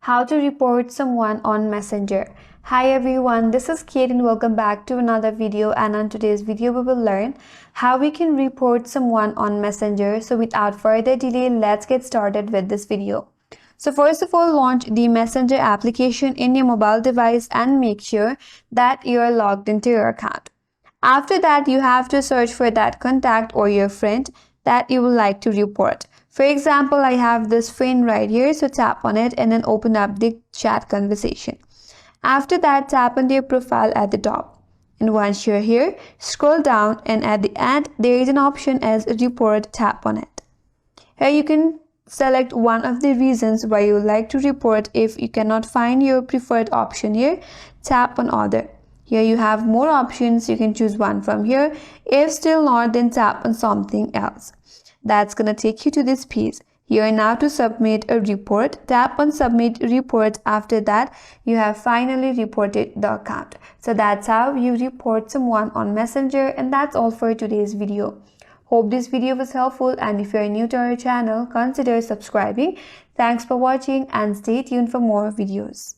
How to report someone on Messenger. Hi everyone, this is Kate and welcome back to another video, and on today's video we will learn how we can report someone on Messenger. So without further delay, let's get started with this video. So first of all, launch the Messenger application in your mobile device and make sure that you are logged into your account. After that, you have to search for that contact or your friend that you would like to report. For example, I have this friend right here, so tap on it and then open up the chat conversation. After that, tap on their profile at the top. And once you're here, scroll down and at the end, there is an option as report, tap on it. Here you can select one of the reasons why you would like to report. If you cannot find your preferred option here, tap on other. Here you have more options, you can choose one from here. If still not, then tap on something else. That's gonna take you to this page. Here now to submit a report, tap on submit report. After that, you have finally reported the account. So that's how you report someone on Messenger, and that's all for today's video. Hope this video was helpful, and if you're new to our channel, consider subscribing. Thanks for watching and stay tuned for more videos.